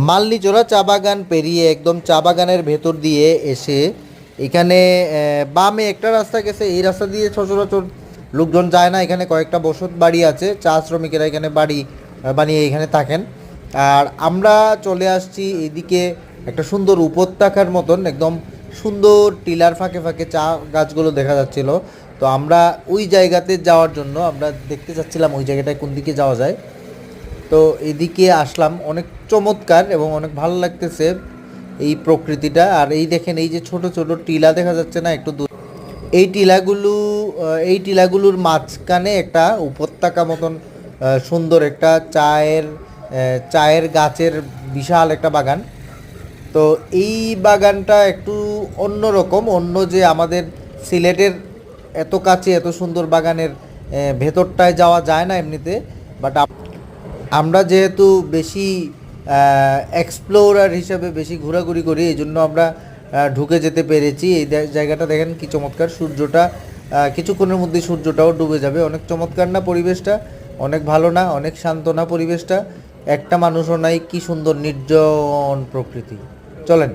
মালনীচোরা চা বাগান পেরিয়ে একদম চা বাগানের ভেতর দিয়ে এসে এখানে বামে একটা রাস্তা গেছে, এই রাস্তা দিয়ে সচরাচর লোকজন যায় না। এখানে কয়েকটা বসত বাড়ি আছে, চা শ্রমিকেরা এখানে বাড়ি বানিয়ে এখানে থাকেন। আর আমরা চলে আসছি এদিকে একটা সুন্দর উপত্যকার মতন, একদম সুন্দর টিলার ফাঁকে ফাঁকে চা গাছগুলো দেখা যাচ্ছিল। তো আমরা ওই জায়গাতে যাওয়ার জন্য আমরা দেখতে চাচ্ছিলাম ওই জায়গাটায় কোন দিকে যাওয়া যায়। তো এদিকে আসলাম, অনেক চমৎকার এবং অনেক ভালো লাগতেছে এই প্রকৃতিটা। আর এই দেখেন, এই যে ছোট ছোট টিলা দেখা যাচ্ছে না একটু দূর, এই টিলাগুলোর মাঝখানে একটা উপত্যকা মতন সুন্দর একটা চায়ের গাছের বিশাল একটা বাগান। তো এই বাগানটা একটু অন্যরকম, অন্য যে আমাদের সিলেটের এত কাছে এত সুন্দর বাগানের ভেতরটায় যাওয়া যায় না এমনিতে। বাট আমরা যেহেতু বেশি এক্সপ্লোরার হিসাবে বেশি ঘোরাঘুরি করি, এই জন্য আমরা ঢুকে যেতে পেরেছি। এই জায়গাটা দেখেন কি চমৎকার, সূর্যটা কিছুক্ষণের মধ্যে সূর্যটাও ডুবে যাবে। অনেক চমৎকার না পরিবেশটা? অনেক ভালো না? অনেক শান্ত না পরিবেশটা? একটা মানুষও নাই, কি সুন্দর নির্জন প্রকৃতি। চলেন।